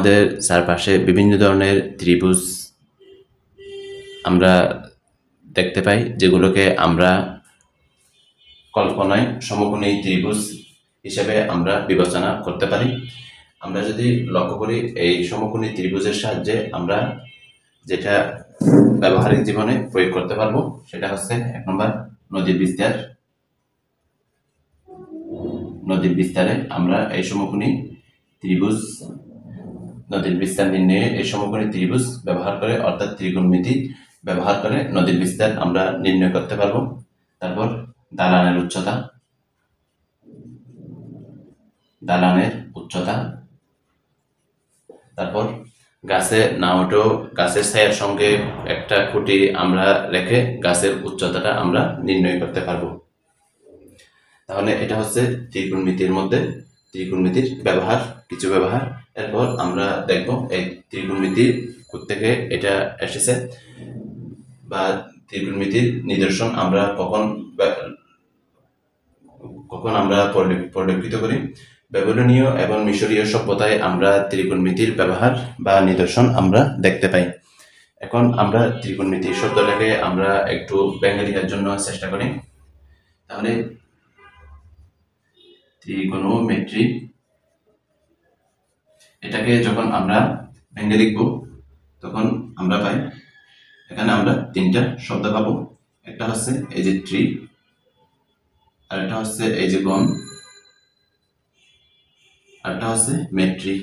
আমাদের চারপাশে বিভিন্ন ধরনের ত্রিভুজ আমরা দেখতে পাই, যেগুলোকে আমরা কল্পনায় সমকোণী ত্রিভুজ হিসেবে আমরা বিবেচনা করতে পারি। আমরা যদি লক্ষ্য করি, এই সমকোণী ত্রিভুজের সাহায্যে আমরা যেটা ব্যবহারিক জীবনে প্রয়োগ করতে পারবো সেটা হচ্ছে 1 নম্বর নদীর বিস্তার। নদীর বিস্তারে আমরা এই সমকোণী ত্রিভুজ, নদীর বিস্তার নির্ণয়ে এই সমকোণী ত্রিভুজ ব্যবহার করে, অর্থাৎ ত্রিকোণমিতি ব্যবহার করে নদীর বিস্তার আমরা নির্ণয় করতে পারবো। তারপর দালানের উচ্চতা, তারপর গাছে না উঠেও গাছের ছায়ার সঙ্গে একটা খুঁটি আমরা রেখে গাছের উচ্চতাটা আমরা নির্ণয় করতে পারবো। তাহলে এটা হচ্ছে ত্রিকোণমিতির মধ্যে ত্রিকোণমিতির কিছু ব্যবহার। এরপর আমরা দেখব এই ত্রিকোণমিতির থেকে এটা এসেছে বা ত্রিকোণমিতির নিদর্শন আমরা কখন আমরা পরিলক্ষিত করি। ব্যাবিলনীয় এবং মিশরীয় সভ্যতায় আমরা ত্রিকোণমিতির ব্যবহার বা নিদর্শন আমরা দেখতে পাই। এখন আমরা ত্রিকোণমিতি শব্দটাকে আমরা একটু ব্যাখ্যা লেখার জন্য চেষ্টা করি। তাহলে ত্রিকোণমিতি, এটাকে যখন আমরা ভেঙে লিখব তখন আমরা পাই, এখানে আমরা 3টা শব্দ পাবো। একটা হচ্ছে এই যে ট্রি, আরেকটা হচ্ছে এই যে গণ, আরেকটা হচ্ছে মেট্রি।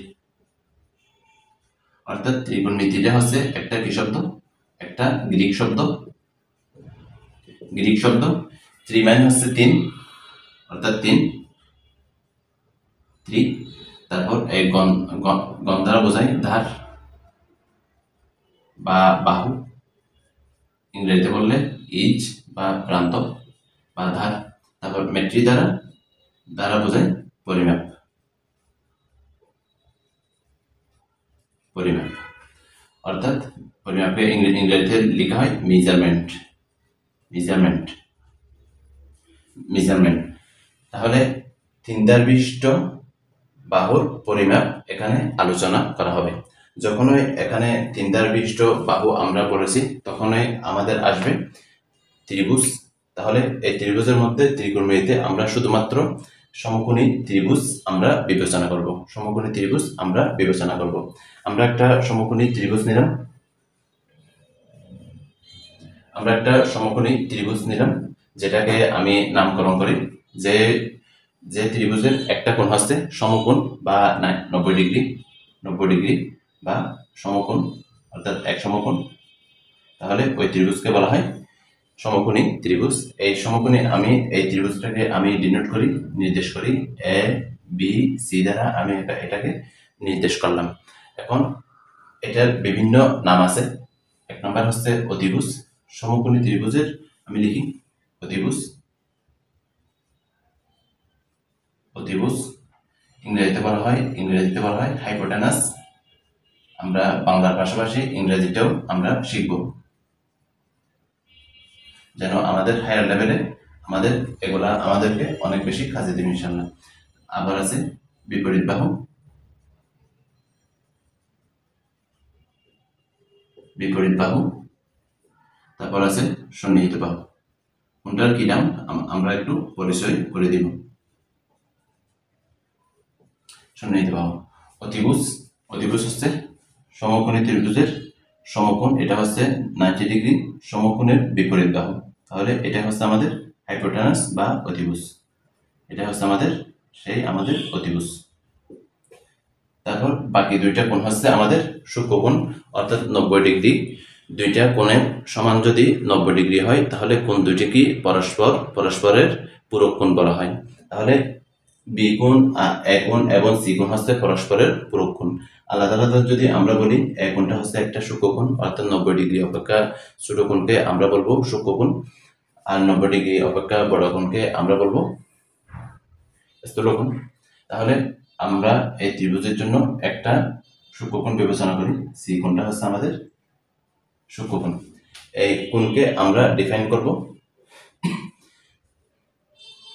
অর্থাৎ ত্রিকোণমিতিটা হচ্ছে একটা কি শব্দ? একটা গ্রিক শব্দ। ত্রি মানে হচ্ছে 3, অর্থাৎ 3 ত্রি। তারপর এই গণ দ্বারা বোঝায় ধার বা বাহু, ইংরেজিতে বললে ইজ বা প্রান্ত বা ধার। তারপর মেট্রি দ্বারা বোঝায় পরিমাপ। অর্থাৎ পরিমাপকে ইংরেজিতে লেখা হয় মেজারমেন্ট। তাহলে 3 বিশিষ্ট বাহুর পরিমাপ এখানে আলোচনা করা হবে। যখনই এখানে 3 বিশিষ্ট বাহু আমরা বলেছি, তখনই আমাদের আসবে ত্রিভুজ। তাহলে এই ত্রিভুজের মধ্যে ত্রিকোণমিতিতে আমরা শুধুমাত্র সমকোণী ত্রিভুজ আমরা বিবেচনা করব। আমরা একটা সমকোণী ত্রিভুজ নিলাম, যেটাকে আমি নামকরণ করি যে ত্রিভুজের একটা কোণ হচ্ছে সমকোণ বা 90 ডিগ্রি বা সমকোণ, অর্থাৎ এক সমকোণ। তাহলে ওই ত্রিভুজকে বলা হয় সমকোণী ত্রিভুজ। এই ত্রিভুজটাকে আমি নির্দেশ করি এ বি সি দ্বারা। আমি এটাকে নির্দেশ করলাম। এখন এটার বিভিন্ন নাম আছে। 1 নম্বর হচ্ছে অতিভুজ। সমকোণী ত্রিভুজের আমি লিখি অতিভুজ। ইংরেজিতে বলা হয় হাইপোটেনাস। আমরা বাংলার পাশাপাশি ইংরেজিটাও আমরা শিখব, যেন আমাদের হায়ার লেভেলে এগুলা আমাদেরকে অনেক বেশি কাজে দিবে ইনশাআল্লাহ। আবার আছে বিপরীত বাহু। তারপর আছে সন্নিহিত বাহু। কোনটার কি নাম আমরা একটু পরিচয় করে দিব। সন্নিহিত বাহু। অতিভুজ হচ্ছে সমকোণী ত্রিভুজের সমকোণ, এটা হচ্ছে 90 ডিগ্রি। সমকোণের বিপরীত বাহু। তাহলে এটা হচ্ছে আমাদের হাইপোটেনাস বা অতিভুজ। এটা হচ্ছে আমাদের অতিভুজ। তারপর বাকি 2টা কোণ হচ্ছে আমাদের সূক্ষ্মকোণ, অর্থাৎ 90 ডিগ্রি। 2টা কোণের সমান যদি 90 ডিগ্রি হয়, তাহলে কোণ 2টি কি পরস্পরের পূরক কোণ বলা হয়। তাহলে বি কোণ, এ কোণ এবং সি কোণ হচ্ছে পরস্পরের পূরক কোণ। আলাদা যদি আমরা বলি, এ কোণটা হচ্ছে একটা সূক্ষ্মকোণ, অর্থাৎ 90 ডিগ্রি অপেক্ষা ছোট কোণকে আমরা বলবো সূক্ষ্মকোণ, আর 90 ডিগ্রি অপেক্ষা বড় কোণকে আমরা বলবো স্থূলকোণ। তাহলে আমরা এই ত্রিভুজের জন্য একটা সূক্ষ্মকোণ বিবেচনা করি। সি কোণটা হচ্ছে আমাদের সূক্ষ্মকোণ। এই কোণকে আমরা ডিফাইন করব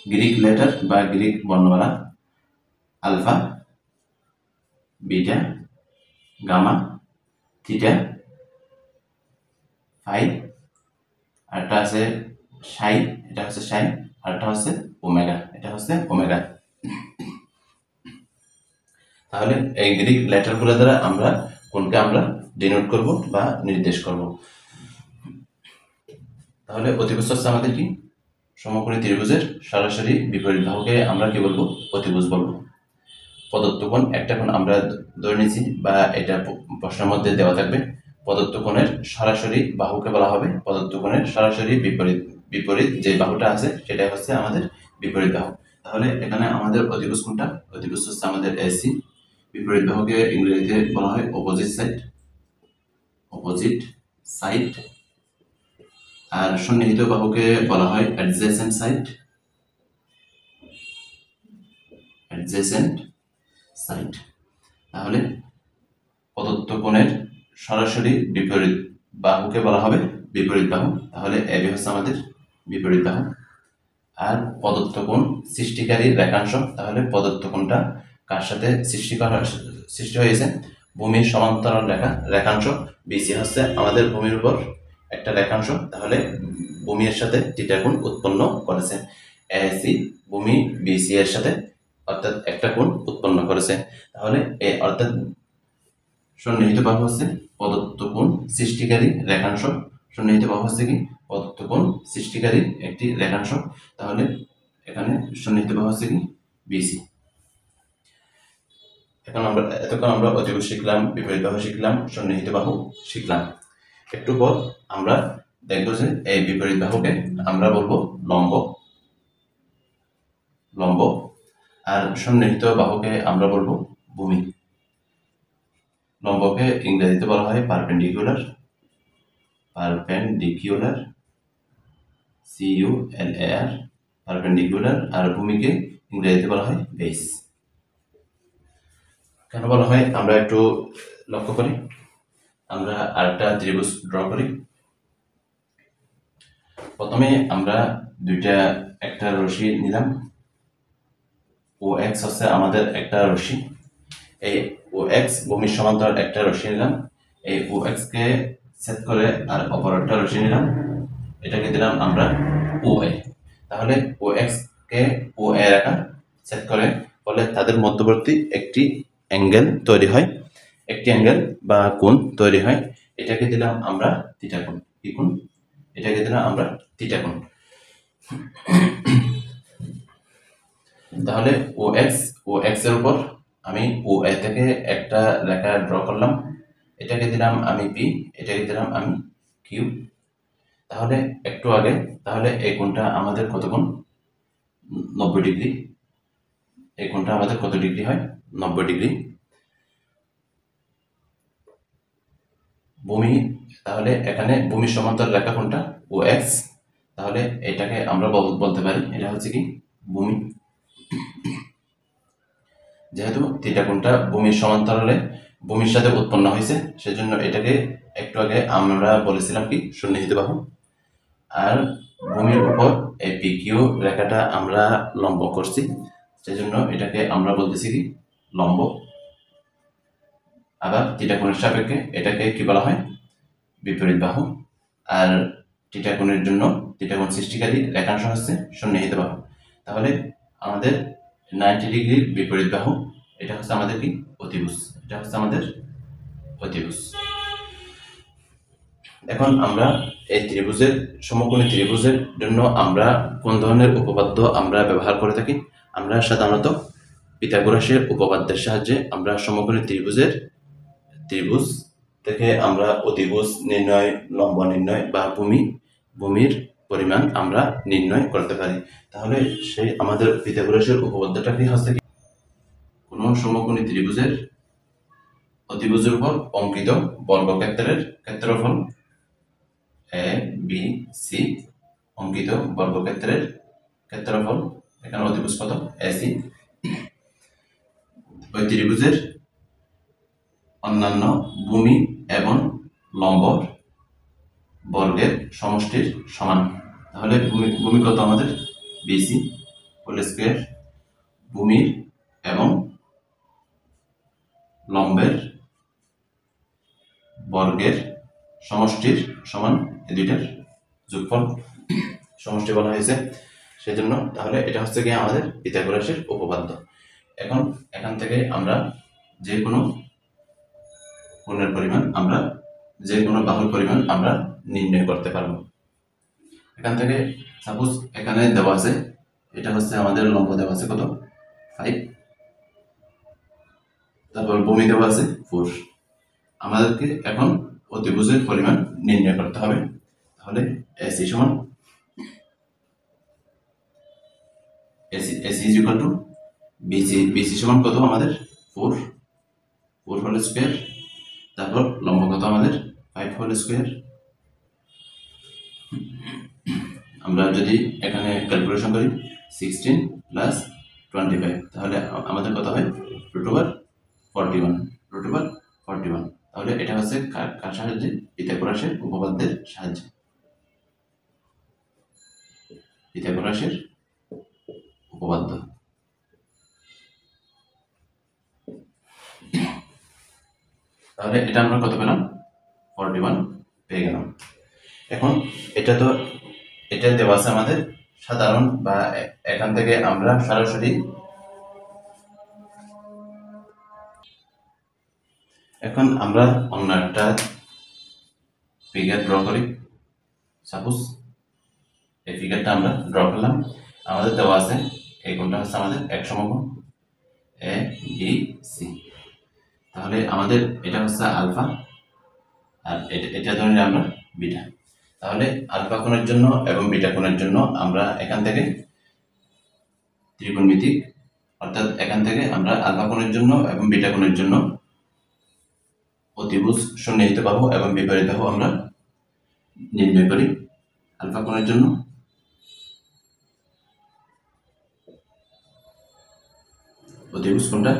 গ্রিক লেটার বা গ্রিক বর্ণমালা alpha, beta, gamma, theta, phi, আরটা আছে সাই, এটা হচ্ছে সাই, আরটা হচ্ছে ওমেগা, এটা হচ্ছে ওমেগা। তাহলে এই গ্রিক লেটারগুলো দ্বারা আমরা কোনকে আমরা ডিনোট করব বা নির্দেশ করব। তাহলে অতিভুজ হচ্ছে আমাদের কি? সমকোণী ত্রিভুজের সরাসরি বিপরীত বাহুকে আমরা কি বলবো? অতিভুজ বলবো। প্রদত্ত কোণ, একটা কোণ আমরা ধরে নিয়েছি বা এটা প্রশ্নের মধ্যে দেওয়া থাকবে। প্রদত্ত কোণের সরাসরি বাহুকে বলা হবে প্রদত্ত কোণের সরাসরি বিপরীত। বিপরীত যে বাহুটা আছে সেটাই হচ্ছে আমাদের বিপরীত বাহু। তাহলে এখানে আমাদের অতিভুজ কোণটা? অতিভুজ হচ্ছে আমাদের এসি। বিপরীত বাহুকে ইংরেজিতে বলা হয় অপোজিট সাইড, অপোজিট সাইড। আর সন্নিহিত বাহুকে বলা হয় অ্যাডজেসেন্ট সাইড, অ্যাডজেসেন্ট সাইড। তাহলে প্রদত্ত কোণের সরাসরি বিপরীত বাহুকে বলা হবে বিপরীত বাহু। তাহলে এবি হচ্ছে আমাদের বিপরীত বাহু। আর প্রদত্ত কোণ সৃষ্টিকারী রেখাংশ, তাহলে প্রদত্ত কোণটা কার সাথে সৃষ্টি হয়েছে? ভূমির সমান্তরাল রেখাংশ বিসি হচ্ছে আমাদের ভূমির উপর একটা রেখাংশ। তাহলে ভূমির সাথে থিটা কোণ উৎপন্ন করেছে। এসি ভূমি বিসি এর সাথে অর্থাৎ একটা কোণ উৎপন্ন করেছে। তাহলে অর্থাৎ সন্নিহিত বাহু হচ্ছে প্রদত্ত কোণ সৃষ্টিকারী রেখাংশ। সন্নিহিত বাহু হচ্ছে কি? প্রদত্ত কোণ সৃষ্টিকারী একটি রেখাংশ। তাহলে এখানে সন্নিহিত বাহু হচ্ছে কি? বিসি। এতক্ষণ আমরা অতিভুজ শিখলাম, বিপরীত বাহু শিখলাম, সন্নিহিত বাহু শিখলাম। একটু পর আমরা দেখবো যে এই বিপরীত বাহুকে আমরা বলবো লম্ব, লম্ব। আর সন্নিহিত বাহুকে আমরা বলবো ভূমি। লম্বকে ইংরেজিতে বলা হয় পারপেন্ডিকুলার, পারপেন্ডিকুলার, CULAR, পারপেন্ডিকুলার। আর ভূমিকে ইংরেজিতে বলা হয় বেস। কেন বলা হয় আমরা একটু লক্ষ্য করি। আমরা আরেকটা ত্রিভুজ ড্র করি। প্রথমে আমরা একটা রশ্মি নিলাম। OX হচ্ছে আমাদের একটা রশ্মি। এই OX ভূমির সমান্তরাল একটা রশ্মি নিলাম। এই OX কে ছেদ করে আর অপর একটা রশ্মি নিলাম, এটাকে দিলাম আমরা OA। তাহলে OX কে OA রেখা ছেদ করে ফলে তাদের মধ্যবর্তী একটি অ্যাঙ্গেল তৈরি হয়, একটি অ্যাঙ্গেল বা কোণ তৈরি হয়। এটাকে দিলাম আমরা থিটা কোণ। কি কোণ? এটাকে দিলাম আমরা থিটা কোণ। তাহলে OX এর উপর আমি OA থেকে একটা রেখা ড্র করলাম, এটাকে দিলাম আমি P, এটাকে দিলাম আমি Q। তাহলে একটু আগে, তাহলে এই কোণটা আমাদের কত কোণ? 90 ডিগ্রি। এই কোণটা আমাদের কত ডিগ্রি হয়? 90 ডিগ্রি। ভূমি, তাহলে এখানে ভূমির সমান্তরাল রেখা কোণটা? OX। তাহলে এটাকে আমরা বলতে পারি এটা হচ্ছে কি? ভূমি। যেহেতু থিটা কোণটা ভূমির সমান্তরালে ভূমির সাথে উৎপন্ন হয়েছে, সেজন্য এটাকে একটু আগে আমরা বলেছিলাম কি? সন্নিহিত বাহু। আর ভূমির উপর এই PQ রেখাটা আমরা লম্ব করছি, সেজন্য এটাকে আমরা বলতেছি কি? লম্ব। আবার থিটা কোণের সাপেক্ষে এটাকে কি বলা হয়? বিপরীত বাহু। আর থিটা কোণের জন্য থিটা কোণ সৃষ্টিকারী রেখাংশ হচ্ছে সন্নিহিত বাহু। তাহলে আমাদের 90 ডিগ্রির বিপরীত বাহু এটা হচ্ছে আমাদের কি? অতিভুজ। এটা হচ্ছে আমাদের অতিভুজ। এখন আমরা এই ত্রিভুজের, সমকোণী ত্রিভুজের জন্য আমরা কোন ধরনের উপপাদ্য আমরা ব্যবহার করে থাকি? আমরা সাধারণত পিথাগোরাসের উপপাদ্যের সাহায্যে আমরা সমকোণী ত্রিভুজ থেকে আমরা অতিভুজ নির্ণয়, লম্ব নির্ণয় বা ভূমির পরিমাণ আমরা নির্ণয় করতে পারি। তাহলে সেই আমাদের পিথাগোরাসের উপপাদ্যটা কি হচ্ছে? কোন সমকোণী ত্রিভুজের অতিভুজের উপর অঙ্কিত বর্গক্ষেত্রের ক্ষেত্রফল ABC, অঙ্কিত বর্গক্ষেত্রের ক্ষেত্রফল, এখানে অতিভুজ কত? AC। ওই ত্রিভুজের অন্যান্য ভূমি এবং লম্ব বর্গের সমষ্টির সমান। তাহলে ভূমি কত আমাদের? BC whole square. ভূমির এবং লম্বের বর্গের সমষ্টির সমান এই দুইটার যোগফল সমষ্টি বলা হয়েছে সেজন্য। তাহলে এটা হচ্ছে কি আমাদের পিথাগোরাসের উপপাদ্য। এখন এখান থেকে আমরা যে কোনো কোণের পরিমাণ আমরা যে কোনো বাহুর পরিমাণ আমরা নির্ণয় করতে পারবো। এখান থেকে সাপোজ এখানে দেওয়া আছে, এটা হচ্ছে আমাদের লম্ব দেওয়া আছে কত 5, তারপর ভূমি দেওয়া আছে 4। আমাদেরকে এখন অতিভুজের পরিমাণ নির্ণয় করতে হবে। তাহলে এসি সমান AC is equal to BC সমান কত আমাদের 4 হোল স্কোয়ার, তারপর লম্ব কত আমাদের 5 হোল স্কোয়ার। আমরা যদি এখানে ক্যালকুলেশন করি 16 প্লাস 25, তাহলে আমাদের কত হয় √41। তাহলে এটা হচ্ছে কার সাহায্যে? পিথাগোরাসের উপপাদ্যের সাহায্যে। পিথাগোরাসের উপপাদ্য। তাহলে এটা আমরা কত পেলাম? 41 পেয়ে গেলাম। এখন এটা দেওয়া আছে আমাদের সাধারণ, বা এখান থেকে আমরা সরাসরি এখন আমরা অন্য একটা ফিগার ড্র করি। সাপোজ এই ফিগারটা আমরা ড্র করলাম। আমাদের দেওয়া আছে এই কোণটা হচ্ছে আমাদের এক সমকোণ এ বি সি। তাহলে আমাদের এটা হচ্ছে আলফা, আর এটা ধরে আমরা বিটা। তাহলে আলফা কোণের জন্য এবং বিটা কোণের জন্য আমরা এখান থেকে ত্রিকোণমিতিক, অর্থাৎ এখান থেকে আমরা আলফা কোণের জন্য এবং বিটা কোণের জন্য অতিভুজ সন্নিহিত বাহু এবং বিপরীত বাহু আমরা নির্ণয় করি। আলফা কোণের জন্য অতিভুজ কোণটা?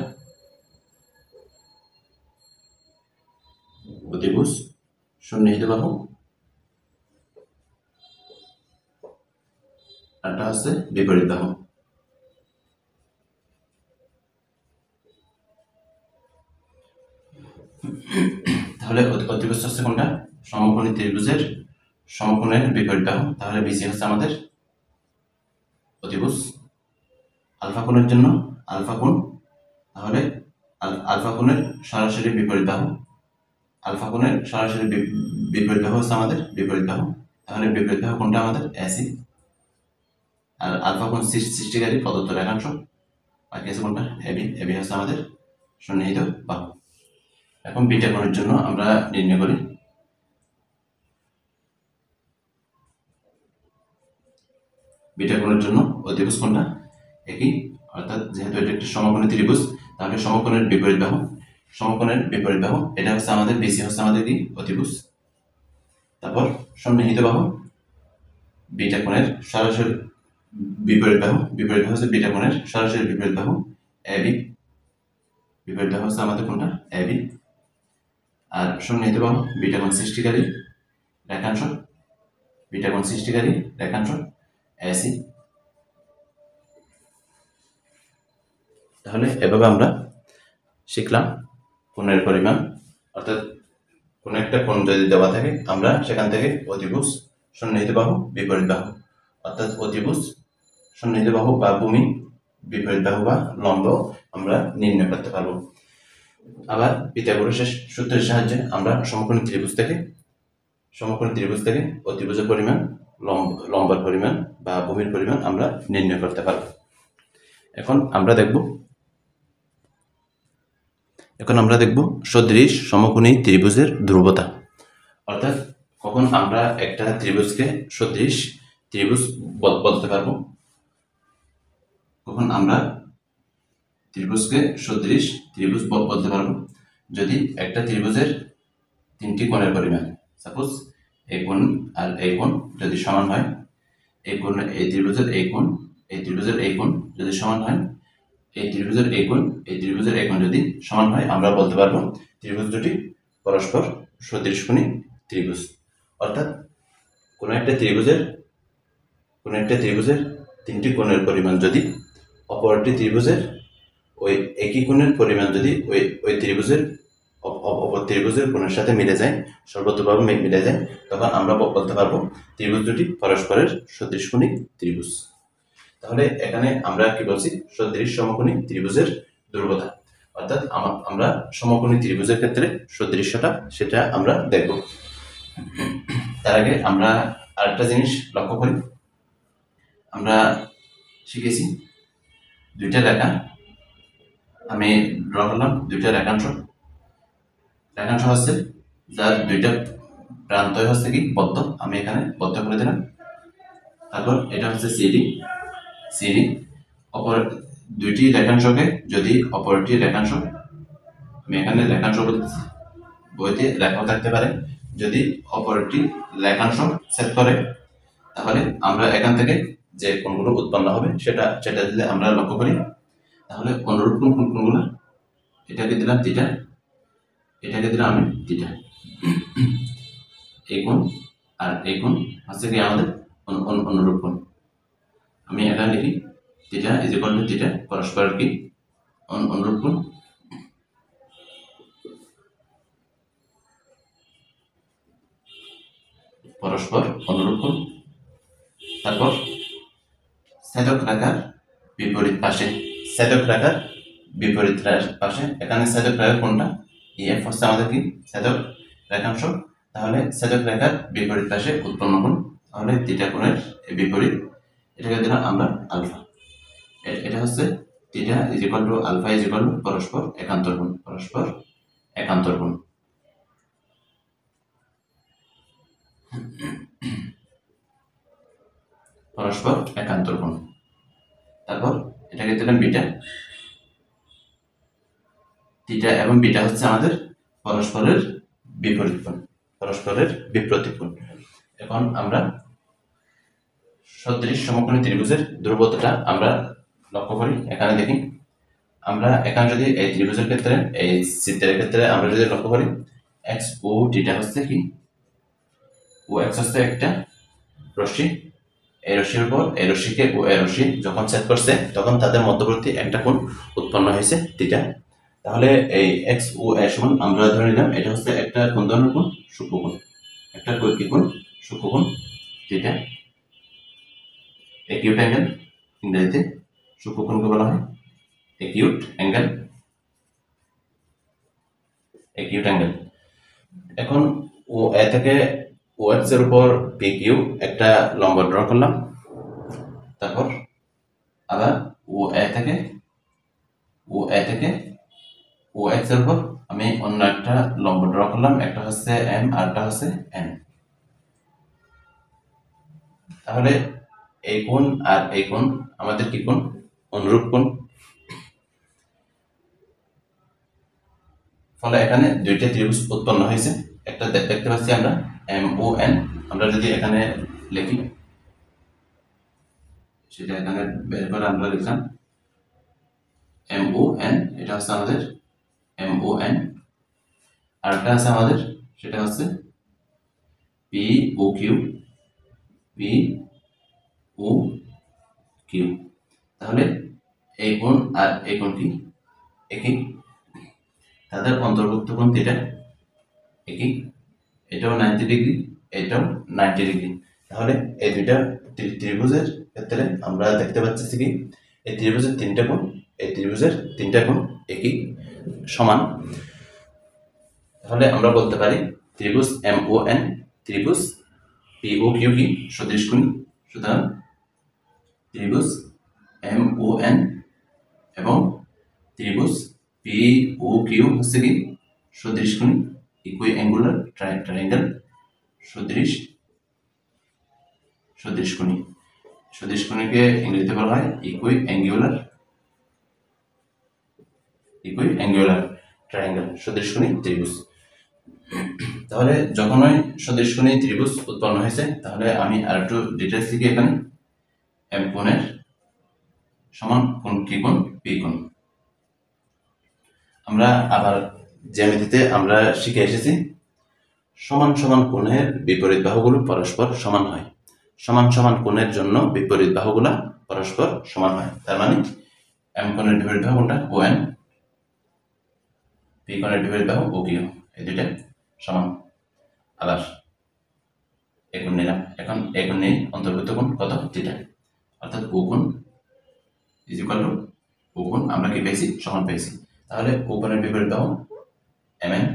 অতিভুজ সন্নিহিত বাহু, আরটা হচ্ছে বিপরীত বাহু। তাহলে অতিভুজ হচ্ছে কোনটা? সমকোণী ত্রিভুজের সমকোণের বিপরীত বাহু। তাহলে বিসি হচ্ছে আমাদের অতিভুজ। আলফা কোণের জন্য আলফা কোণ, তাহলে আলফা কোণের সরাসরি বিপরীত বাহু। আলফা কোণের সরাসরি বিপরীত বাহু হচ্ছে আমাদের বিপরীত বাহু। তাহলে বিপরীত বাহু কোনটা আমাদের? এসি। আর আলফা কোণ সৃষ্টিকারী প্রদত্ত রেখাংশ, বাকি আছে কোনটা? এবি। এবি হচ্ছে আমাদের সন্নিহিত বাহু। এখন বিটা কোণের জন্য আমরা নির্ণয় করি। বিটা কোণের জন্য অতিভুজ কোনটা? একই, অর্থাৎ যেহেতু এটা একটি সমকোণী ত্রিভুজ, তাহলে সমকোণের বিপরীত বাহু। সমকোণের বিপরীত বাহু এটা হচ্ছে আমাদের বিসি, হচ্ছে আমাদের কি? অতিভুজ। তারপর সন্নিহিত বাহু বিটা কোণের সরাসরি বিপরীত বাহু। বিপরীত বাহু হচ্ছে বিটা কোণের সরাসরি বিপরীত বাহু এবি। বিপরীত বাহু হচ্ছে আমাদের কোনটা? এবি। আর সন্নিহিত বাহু বিটা কোণ সৃষ্টিকারী রেখাংশ, বিটা কোণ সৃষ্টিকারী রেখাংশ এসি। তাহলে এভাবে আমরা শিখলাম কোণের পরিমাণ, অর্থাৎ কোন একটা কোণ যদি দেওয়া থাকে আমরা সেখান থেকে অতিভুজ, সন্নিহিত বাহু, বিপরীত বাহু, অর্থাৎ অতিভুজ, সন্নিহিত বাহু বা ভূমি, বিপরীত বাহু বা লম্ব আমরা নির্ণয় করতে পারবো। আবার পিথাগোরাসের সূত্রের সাহায্যে আমরা সমকোণী ত্রিভুজ থেকে অতিভুজের পরিমাণ, লম্বের পরিমাণ বা ভূমির পরিমাণ আমরা নির্ণয় করতে পারবো। এখন আমরা দেখব সদৃশ সমকোণী ত্রিভুজের ধ্রুবতা। অর্থাৎ কখন আমরা একটা ত্রিভুজকে সদৃশ ত্রিভুজ বলতে পারবো, কখন আমরা ত্রিভুজকে সদৃশ ত্রিভুজ বলতে পারবো যদি একটা ত্রিভুজের তিনটি কোণের পরিমাণ, সাপোজ এই কোণ আর এই কোণ যদি সমান হয়, এই কোণ, এই ত্রিভুজের এই কোণ, এই ত্রিভুজের এই কোণ যদি সমান হয়, এই ত্রিভুজের এই কোণ, এই ত্রিভুজের এই কোণ যদি সমান হয়, আমরা বলতে পারবো ত্রিভুজ দুটি পরস্পর সদৃশকোণী ত্রিভুজ। অর্থাৎ কোনো একটা ত্রিভুজের তিনটি কোণের পরিমাণ যদি অপরটি ত্রিভুজের ওই একই কোণের পরিমাণ যদি ওই ত্রিভুজের অপর ত্রিভুজের কোণের সাথে মিলে যায়, সর্বতভাবে মিলে যায়, তখন আমরা বলতে পারবো ত্রিভুজ দুটি পরস্পরের সদৃশকোণী ত্রিভুজ। তাহলে এখানে আমরা কি বলছি, সদৃশ সমকোণী ত্রিভুজের ধ্রুবতা, অর্থাৎ আমরা সমকোণী ত্রিভুজের ক্ষেত্রে সদৃশ্যটা সেটা আমরা দেখব। তার আগে আমরা আরেকটা জিনিস লক্ষ্য করি, আমরা শিখেছি দুইটা রেখা, আমি ড্র করলাম দুইটা রেখাংশ হচ্ছে যার দুইটা প্রান্ত হচ্ছে কি বদ্ধ, আমি এখানে বদ্ধ করে দিলাম। তারপর এটা হচ্ছে সিডি অপর দুইটি রেখাংশকে যদি অপরটি রেখাংশ, আমি এখানে রেখাংশ বলতেছি, বইতে লেখাও থাকতে পারে, যদি অপরটি রেখাংশ ছেদ করে তাহলে আমরা এখান থেকে যে কোণগুলো উৎপন্ন হবে সেটা যদি আমরা লক্ষ্য করি, তাহলে অনুরূপ কোণগুলো, এটাকে দিলাম থিটা, এটাকে দিলাম আমি থিটা, এই কোণ আর এই কোণ হচ্ছে কি আমাদের অনুরূপ কোণ। আমি এখানে লিখি theta is equal two theta, পরস্পরের কি অনুরূপ কোণ। পরস্পর অনুরূপ কোণ। তারপর ছেদক রেখার বিপরীত পাশে, এখানে ছেদক রেখা কোনটা, EF হচ্ছে আমাদের কি ছেদক রেখাংশ, তাহলে ছেদক রেখার বিপরীত পাশে উৎপন্ন কোণ, তাহলে থিটা কোণের বিপরীত, এটাকে দিলাম আমরা আলফা। এটা হচ্ছে theta is equal to alpha is equal to পরস্পর একান্তর কোণ, পরস্পর একান্তর কোণ। তারপর এটাকে দিলাম বিটা, থিটা এবং বিটা হচ্ছে আমাদের পরস্পরের বিপরীত কোণ। এখন আমরা সদৃশ সমকোণী ত্রিভুজের ধ্রুবতাটা আমরা লক্ষ্য করি, এখানে দেখি, আমরা এখানে যদি এই ত্রিভুজের ক্ষেত্রে, এই চিত্রের ক্ষেত্রে আমরা যদি লক্ষ্য করি, এক্স ও থিটা হচ্ছে কি, ও এক্স হচ্ছে একটা রশ্মি, এই রশ্মির উপর এই রশ্মিকে ও এই রশ্মি যখন ছেদ করছে তখন তাদের মধ্যবর্তী একটা কোণ উৎপন্ন হয়েছে থিটা। তাহলে এই এক্স ও এ সমান আমরা ধরে নিলাম এটা হচ্ছে একটা কোন ধরনের কোণ, সূক্ষ্মকোণ, একটা কি কোণ, সূক্ষ্মকোণ থিটা। একিউট অ্যাঙ্গেল, ইংরেজিতে সূক্ষ্মকোণকে বলা হয় একিউট অ্যাঙ্গেল। এখন ও এ থেকে ও এক্স এর উপর পি কিউ একটা লম্ব ড্র করলাম, তারপর আবার ও এ থেকে ও এক্স এর উপর আমি অন্য একটা লম্ব ড্র করলাম, একটা হচ্ছে এম আর একটা হচ্ছে এন। তাহলে এই কোণ আর এই কোণ আমাদের কি কোণ, অনুরূপ কোণ। ফলে এখানে দুইটা ত্রিভুজ উৎপন্ন হয়েছে, একটা দেখতে পাচ্ছি আমরা এম ও এন, আমরা যদি এখানে লিখি সেটা এখানে বের করে আমরা লিখলাম এম ও এন, এটা হচ্ছে আমাদের এম ও এন, আর একটা আছে আমাদের সেটা হচ্ছে পি ও কিউ, তাহলে এই কোণ আর এই কোণ কি একই, তাদের অন্তর্ভুক্ত কোণ থিটা একই, এটাও 90 ডিগ্রি, এটাও 90 ডিগ্রি। তাহলে এই দুইটা ত্রিভুজের ক্ষেত্রে আমরা দেখতে পাচ্ছি কি এই ত্রিভুজের তিনটা কোণ একই সমান। তাহলে আমরা বলতে পারি ত্রিভুজ এম ও এন, ত্রিভুজ পি ও কিউ কি সদৃশকোণী। সুতরাং ত্রিভুজ এম ও এন এবং ত্রিভুজ পি ও কিউ হচ্ছে কি সদৃশকোণী, ইকুইঅ্যাঙ্গুলার ট্রায়াঙ্গেল, সদৃশকোণীকে ইংরেজিতে বলা হয় ইকুইঅ্যাঙ্গুলার ট্রায়াঙ্গেল, সদৃশকোণী ত্রিভুজ। তাহলে যখনই সদৃশকোণী ত্রিভুজ উৎপন্ন হয়েছে, তাহলে আমি আর একটু ডিটেলস লিখি এখানে, এম কোণের সমান কোণ কি কোণ, পি কোণ। আমরা আবার জ্যামিতিতে আমরা শিখে এসেছি সমান সমান কোণের বিপরীত বাহুগুলো পরস্পর সমান হয়, সমান সমান কোণের জন্য বিপরীত বাহুগুলা পরস্পর সমান হয়। তার মানে এম কোণের বিপরীত বাহু কোনটা, ও এন, পি কোণের বিপরীত বাহু ও কিউ। এই দুইটা সমান। আবার এ কোণ নিলাম, এখন এ কোণ নিয়ে অন্তর্ভুক্ত কোণ কত থিটা, অর্থাৎ ও কোণ ইজ ইকুয়াল টু ও কোণ আমরা কি পেয়েছি সমান পেয়েছি। তাহলে ও কোণের বিপরীত বাহু mn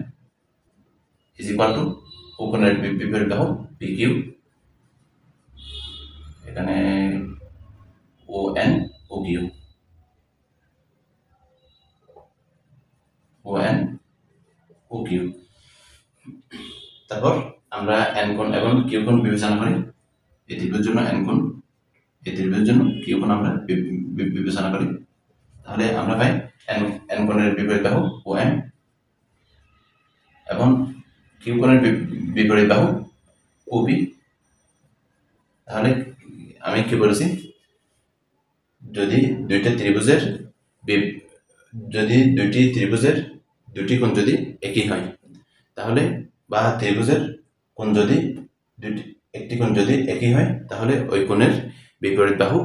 ইজ ইকুয়াল টু ও কোণের বিপরীত বাহু pq, এখানে on oq on oq। তারপর আমরা n কোণ এবং q কোণ বিবেচনা করি। এই ত্রিভুজের জন্য n কোণ, এই ত্রিভুজের জন্য q কোণ আমরা বিবেচনা করি। তাহলে আমরা পাই n কোণের বিপরীত বাহু on এবং q কোণের বিপরীত বাহু OP। তাহলে আমি কি বলেছি, যদি দুইটি ত্রিভুজের দুটি কোণ যদি একই হয়, তাহলে বা ত্রিভুজের কোণ যদি একটি কোণ যদি একই হয়, তাহলে ওই কোণের বিপরীত বাহু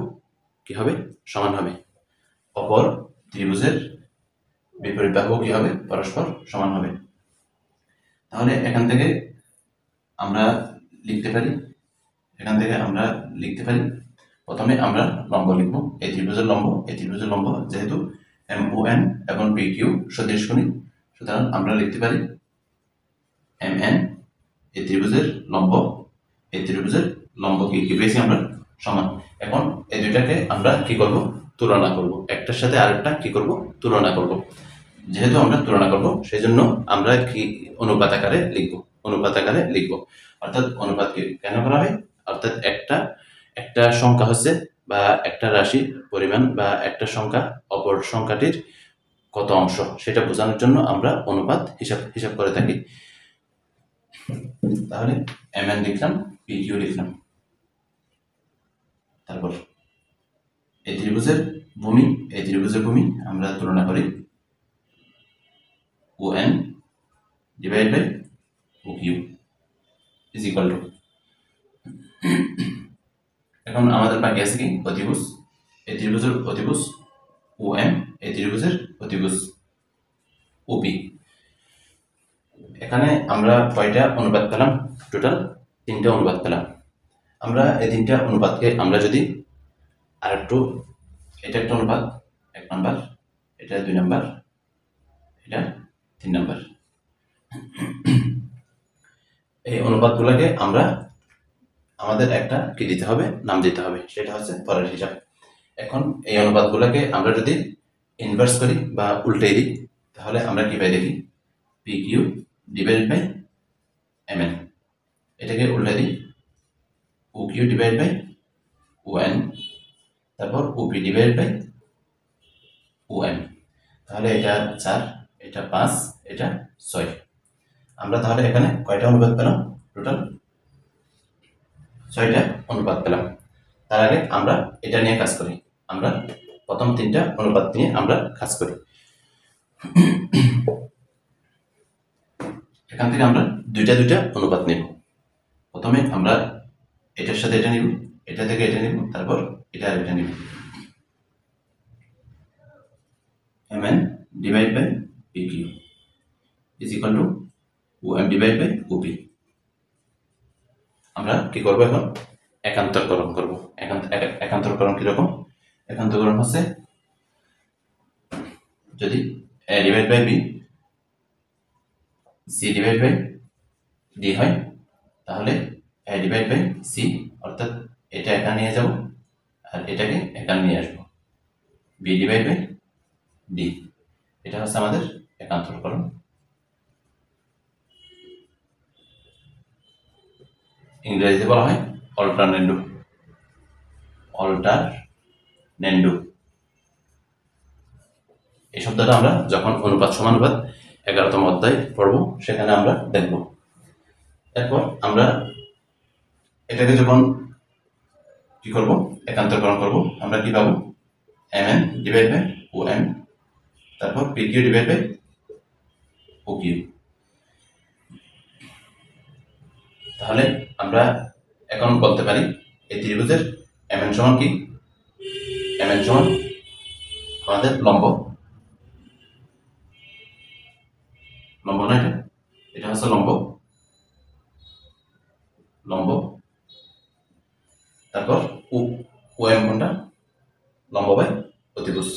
কি হবে সমান হবে, অপর ত্রিভুজের বিপরীত বাহু কি হবে পরস্পর সমান হবে। তাহলে এখান থেকে আমরা লিখতে পারি, প্রথমে আমরা লম্ব লিখব, এই ত্রিভুজের লম্ব যেহেতু MON এবং PQ সদৃশ কোণী, সুতরাং আমরা লিখতে পারি MN এই ত্রিভুজের লম্ব কি পেয়েছি আমরা সমান। এখন এই দুইটাকে আমরা কি করব তুলনা করব, একটার সাথে আরেকটা কি করব তুলনা করব। যেহেতু আমরা তুলনা করব সেই জন্য আমরা কি অনুপাত আকারে লিখব। অর্থাৎ অনুপাত কেন করা হয়, অর্থাৎ একটা সংখ্যা হচ্ছে বা একটা রাশি পরিমাণ বা একটা সংখ্যা অপর সংখ্যাটির কত অংশ সেটা বোঝানোর জন্য আমরা অনুপাত হিসাব করে থাকি। তাহলে mn লিখলাম, pq লিখলাম। তারপর এই ত্রিভুজের ভূমি আমরা তুলনা করি on divide by oq is equal to, এখন আমাদের বাকি আছে কি অতিভুজ, এই ত্রিভুজের অতিভুজ OM, এই ত্রিভুজের অতিভুজ OP। এখানে আমরা কয়টা অনুপাত পেলাম, টোটাল 3টা অনুপাত পেলাম। আমরা এই 3টা অনুপাতকে আমরা যদি আরেকটু, এটা একটা অনুপাত 1 নাম্বার, এটা 2 নাম্বার, এটা 3 নাম্বার, এই অনুপাতগুলোকে আমরা আমাদের একটা কি দিতে হবে, নাম দিতে হবে, সেটা হচ্ছে পরের হিসাব। এখন এই অনুপাতগুলোকে আমরা যদি ইনভার্স করি বা উল্টে দিই, তাহলে আমরা কি পাই দেখি, PQ ডিভাইড বাই MN, এটাকে উল্টে দিই OQ ডিভাইড বাই ON, তারপর OP ডিভাইড বাই OM। তাহলে এটা 4, এটা 5, এটা 6। আমরা তাহলে এখানে কয়টা অনুপাত পেলাম, টোটাল 6টা অনুপাত পেলাম। তার আগে আমরা এটা নিয়ে কাজ করি, আমরা প্রথম 3টা অনুপাত নিয়ে আমরা কাজ করি। এখান থেকে আমরা দুইটা অনুপাত নেব। প্রথমে আমরা এটার সাথে এটা নিব, এটা থেকে এটা নিব, তারপর এটা আর এটা নিব। mn divide by pq is equal to om divide by op। আমরা কি করব, এখন একান্তরকরণ করব। একান্তরকরণ কিরকম, একান্তরকরণ হচ্ছে যদি a divide by b c divide by d হয়, তাহলে a ডিভাইড বাই c, অর্থাৎ এটা এখানে নিয়ে যাব আর এটাকে এখানে নিয়ে আসবো, b ডিভাইড বাই d, এটা হচ্ছে আমাদের একান্তরকরণ। ইংরেজিতে বলা হয় অল্টারনেন্ডো। এই শব্দটা আমরা যখন অনুপাত সমানুপাত 11তম অধ্যায় পড়ব সেখানে আমরা দেখব। এরপর আমরা এটাকে যখন কি করব, একান্তরকরণ করব, আমরা কি পাবো, mn ডিভাইড বাই om, তারপর pq ডিভাইড বাই oq। তাহলে আমরা এখন বলতে পারি এই ত্রিভুজের mn সমান কি, mn সমান আমাদের লম্ব না, এটা হচ্ছে লম্ব, লম্ব, তারপর OM কোনটা, লম্ব বাই অতিভুজ।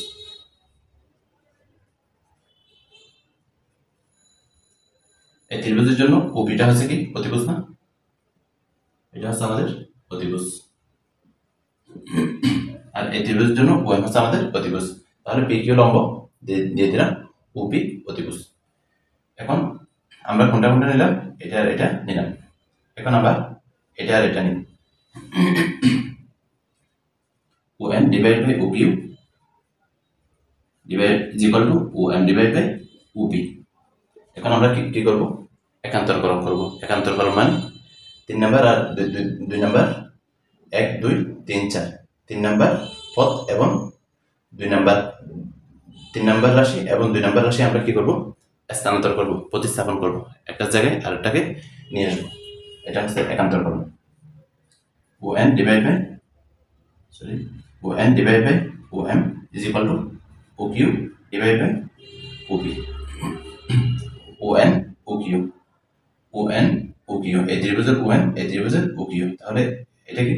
এই ত্রিভুজের জন্য OPটা হচ্ছে কি অতিভুজ না, এটা হচ্ছে আমাদের অতিভুজ, আর এই ত্রিভুজের জন্য OM হচ্ছে আমাদের অতিভুজ। তাহলে PQ লম্ব দিয়ে দিলাম, OP অতিভুজ। এখন আমরা কোনটা কোনটা নিলাম, এটা আর এটা নিলাম। এখন আমরা এটা আর এটা নিই, ON divided by OQ is equal to OM divided by OP। এখন আমরা কি করব, একান্তরকরণ করব। একান্তরকরণ মানে 3 নাম্বার আর 2 নাম্বার, 1 2 3 4 3 নাম্বার পদ এবং 2 নাম্বার, 3 নাম্বার রাশি এবং 2 নাম্বার রাশি আমরা কি করব, স্থানান্তর করব, প্রতিস্থাপন করব, একটা জায়গায় আরেকটাকে নিয়ে আসবো। এটা হচ্ছে একান্তরকরণ। ON divided by OM is equal to OQ divided by OP। ON OQ এই ত্রিভুজের ON, এই ত্রিভুজের OQ। তাহলে এটা কি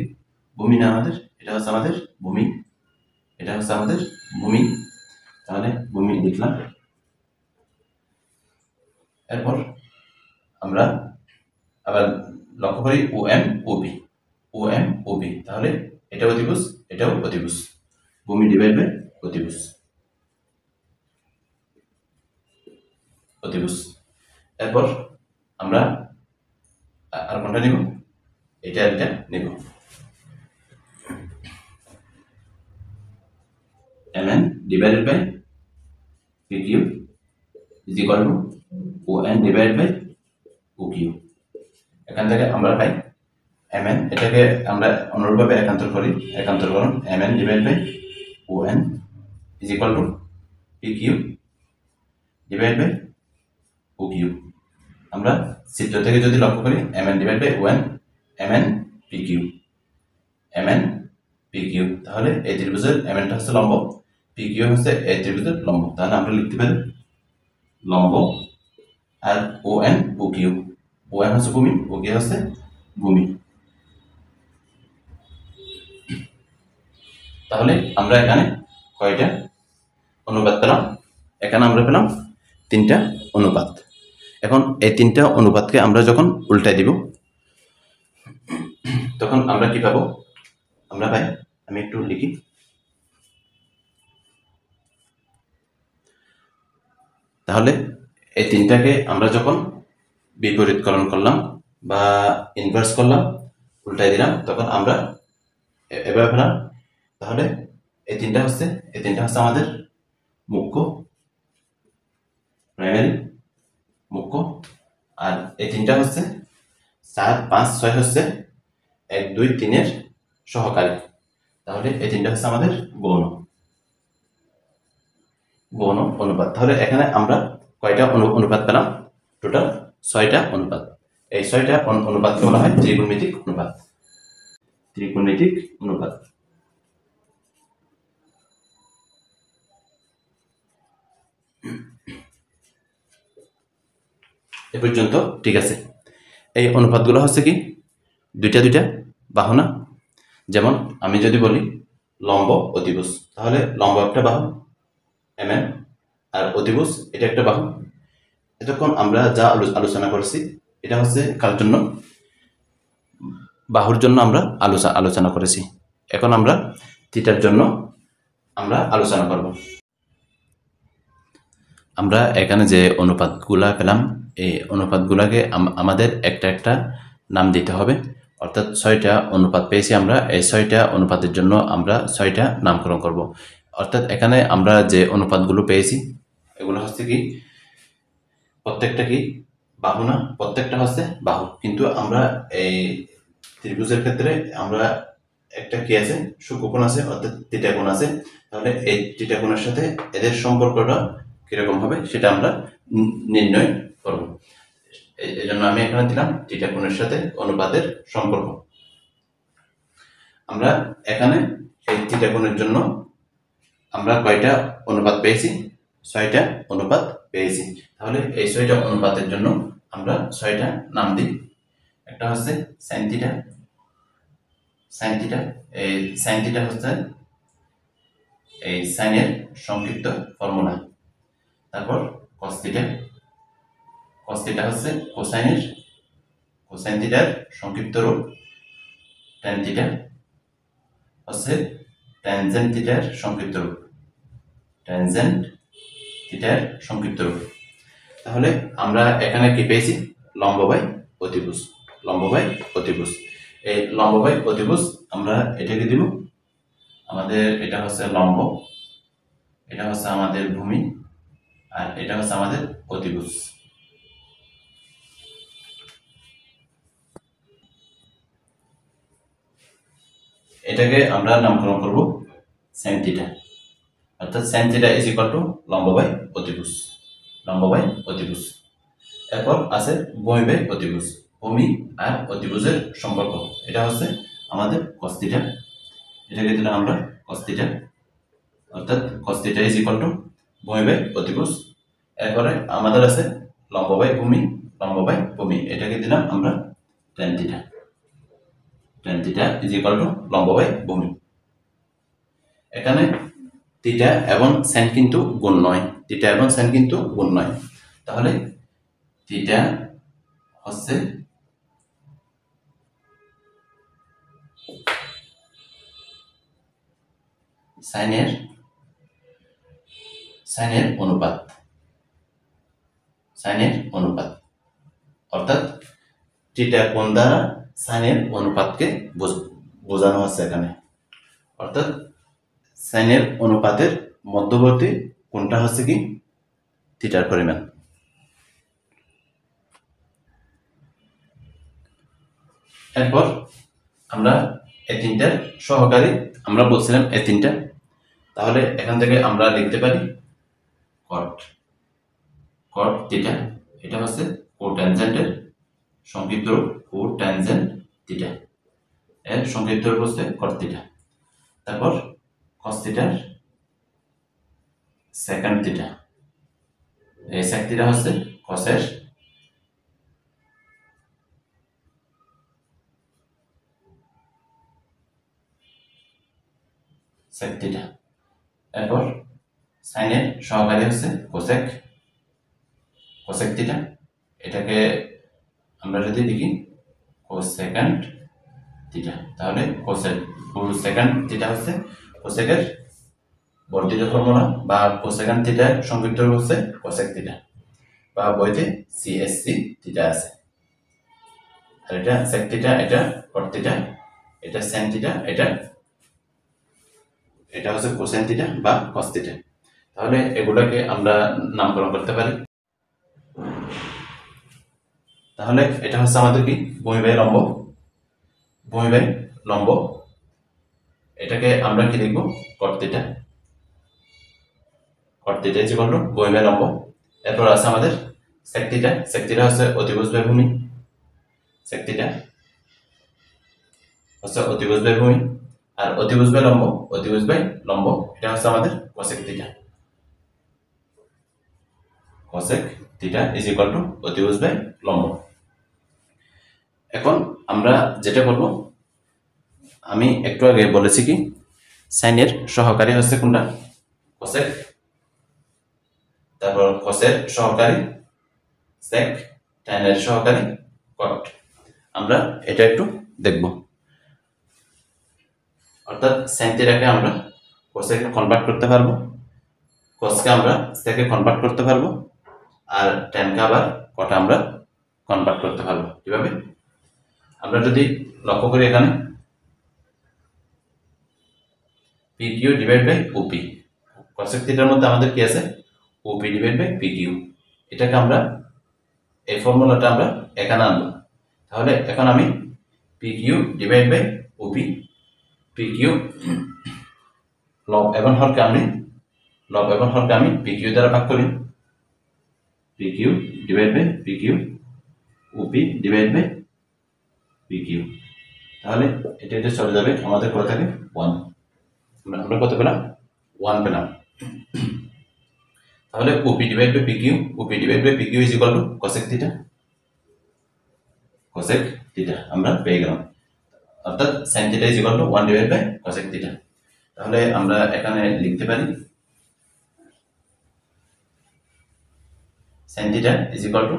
ভূমি না আমাদের, এটা হচ্ছে আমাদের ভূমি, এটা হচ্ছে আমাদের ভূমি। তাহলে ভূমি লিখলাম। এরপর আমরা আবার লক্ষ্য করি OM OP, তাহলে এটা অতিভুজ, এটাও অতিভুজ, ভূমি ডিভাইড বাই অতিভুজ, অতিভুজ। এরপর আমরা আর কোনটা নিব, এটা আর এটা নিব। MN divided by PQ is equal to ON divided by OQ। এখান থেকে আমরা পাই MN, এটাকে আমরা অনুরূপভাবে একান্তর করি, একান্তরকরণ MN divided by ON is equal to PQ divided by OQ। আমরা চিত্র থেকে যদি লক্ষ্য করি MN divided by ON, MN PQ, তাহলে এই ত্রিভুজের MNটা হচ্ছে লম্ব, PQ হচ্ছে এই ত্রিভুজের লম্ব। তাহলে আমরা লিখতে পারি লম্ব, আর ON OQ, ON হচ্ছে ভূমি, OQ হচ্ছে ভূমি। তাহলে আমরা এখানে কয়টা অনুপাত পেলাম, এখানে আমরা পেলাম 3টা অনুপাত। এখন এই 3টা অনুপাতকে আমরা যখন উল্টাই দিব তখন আমরা কি পাবো, আমরা পাই, আমি একটু লিখি, তাহলে এই 3টাকে আমরা যখন বিপরীতকরণ করলাম বা ইনভার্স করলাম, উল্টাই দিলাম, তখন আমরা এভাবে পেলাম। তাহলে এই 3টা হচ্ছে আমাদের মুখ্য, প্রাইমারি, মুখ্য, আর এই 3টা হচ্ছে 4 5 6 হচ্ছে 1 2 3 এর সহকারী। তাহলে এই 3টা হচ্ছে আমাদের গৌণ অনুপাত। তাহলে এখানে আমরা কয়টা অনুপাত পেলাম, টোটাল 6টা অনুপাত। এই 6টা অনুপাতকে বলা হয় ত্রিকোণমিতিক অনুপাত, ত্রিকোণমিতিক অনুপাত। এ পর্যন্ত ঠিক আছে। এই অনুপাতগুলো হচ্ছে কি দুইটা বাহু না, যেমন আমি যদি বলি লম্ব অতিভুজ, তাহলে লম্ব একটা বাহু MN, আর অতিভুজ এটা একটা বাহু। এতক্ষণ আমরা যা আলোচনা করেছি এটা হচ্ছে কার জন্য, বাহুর জন্য আমরা আলোচনা করেছি। এখন আমরা থিটার জন্য আমরা আলোচনা করব। আমরা এখানে যে অনুপাতগুলা পেলাম, এই অনুপাতগুলাকে আমাদের একটা নাম দিতে হবে। অর্থাৎ 6টা অনুপাত পেয়েছি আমরা, এই 6টা অনুপাতের জন্য আমরা 6টা নামকরণ করব। অর্থাৎ এখানে আমরা যে অনুপাতগুলো পেয়েছি এগুলো হচ্ছে কি প্রত্যেকটা কি বাহু না, প্রত্যেকটা হচ্ছে বাহু, কিন্তু আমরা এই ত্রিভুজের ক্ষেত্রে আমরা একটা কি আছে, সূক্ষ্মকোণ আছে, অর্থাৎ থিটা কোণ আছে। তাহলে এই থিটা কোণের সাথে এদের সম্পর্কটা কিরকম হবে সেটা আমরা নির্ণয় করব। এই জন্য আমি এখানে দিলাম থিটা কোণের সাথে অনুপাতের সম্পর্ক। আমরা এখানে এই থিটা কোণের জন্য আমরা কয়টা অনুপাত পেয়েছি, 6টা অনুপাত পেয়েছি। তাহলে এই 6টা অনুপাতের জন্য আমরা 6টা নাম দিই। একটা হচ্ছে sin থিটা। এই sin থিটা হচ্ছে এই সাইনের সংক্ষিপ্ত ফর্মুলা। তারপর cos থিটা হচ্ছে কোসাইন থিটার সংক্ষিপ্ত রূপ। tan থিটা হচ্ছে ট্যানজেন্ট থিটার সংক্ষিপ্ত রূপ। তাহলে আমরা এখানে কি পেয়েছি? লম্ব বাই অতিভুজ। এই লম্ব বাই অতিভুজ আমরা এটাকে দিব, আমাদের এটা হচ্ছে লম্ব, এটা হচ্ছে আমাদের ভূমি, আর এটা হচ্ছে আমাদের অতিভুজ। এটাকে আমরা নামকরণ করব sin থিটা, অর্থাৎ sin theta is equal to লম্ব বাই অতিভুজ। এরপর আছে ভূমি বাই অতিভুজ। ভূমি আর অতিভুজের সম্পর্ক, এটা হচ্ছে আমাদের cos থিটা। এটাকে দিলাম আমরা cos থিটা, অর্থাৎ cos theta is equal two ভূমি বাই অতিভুজ। এরপরে আমাদের আছে লম্ব বাই ভূমি, এটাকে দিলাম আমরা tan theta is equal to লম্ব বাই ভূমি। এখানে থিটা এবং sin কিন্তু গুণ নয়, তাহলে থিটা হচ্ছে সাইনের অনুপাত, অর্থাৎ থিটা কোণ দ্বারা সাইনের অনুপাতকে বোঝানো হচ্ছে এখানে। অর্থাৎ সাইনের অনুপাতের মধ্যবর্তী কোণটা হচ্ছে কি থিটার পরিমাণ। এরপর আমরা এই তিনটার সহকারী, আমরা বলছিলাম এই তিনটা, তাহলে এখান থেকে আমরা লিখতে পারি cot থিটা, এটা হচ্ছে কোট্যানজেন্টের সংক্ষিপ্ত রূপ, কোট্যানজেন্ট থিটা এর সংক্ষিপ্ত রূপ হচ্ছে cot থিটা। তারপর cos থিটার সেকেন্ড থিটা, এই sec থিটা হচ্ছে cos-এর sec থিটা। এরপর সাইনের সহকারী হচ্ছে cosec থিটা, এটাকে আমরা যদি লিখি cosecant থিটা, তাহলে cosecant থিটা হচ্ছে cosec-এর বর্ধিত ফর্মুলা, বা cosecant থিটার সংক্ষিপ্ত রূপ হচ্ছে cosec থিটা, বা বইতে CSC থিটা আছে। আর এটা sec থিটা, এটা cot থিটা, এটা sin থিটা, এটা হচ্ছে cosine থিটা বা cos থিটা। তাহলে এগুলোকে আমরা নামকরণ করতে পারি। তাহলে এটা হচ্ছে আমাদের কি ভূমি বাই লম্ব, এটাকে আমরা কি লিখব cot theta is equal two ভূমি বাই লম্ব। এরপর আছে আমাদের sec থিটা হচ্ছে অতিভুজ বাই ভূমি, আর অতিভুজ বাই লম্ব এটা হচ্ছে আমাদের cosec theta is equal two অতিভুজ বাই লম্ব। এখন আমরা যেটা করব, আমি একটু আগে বলেছি কি সাইনের সহকারী হচ্ছে কোনটা cosec, তারপর cos-এর সহকারী sec, tan-এর সহকারী cot। আমরা এটা একটু দেখব। অর্থাৎ sin থিটাকে আমরা cos-এ কনভার্ট করতে পারবো, cos-কে আমরা sec-এ কনভার্ট করতে পারবো, আর tan-কে আবার cot-এ আমরা কনভার্ট করতে পারবো। কিভাবে? আমরা যদি লক্ষ্য করি এখানে PQ divide by OP, cosec থিটার মধ্যে আমাদের কি আছে OP ডিভাইড বাই PQ, এটাকে আমরা এই ফর্মুলাটা আমরা এখানে আনবো। তাহলে এখন আমি PQ divide by OP, PQ লব এবং হরকে আমি PQ দ্বারা ভাগ করি, PQ divide by PQ, OP divide by PQ। তাহলে এটা চলে যাবে, আমাদের কত থাকে 1, আমরা কত পেলাম 1 পেলাম। তাহলে OP divide by PQ is equal to cosec theta, cosec theta আমরা পেয়ে গেলাম, অর্থাৎ sin theta is equal to 1 divide by cosec theta. তাহলে আমরা এখানে লিখতে পারি sin theta is equal to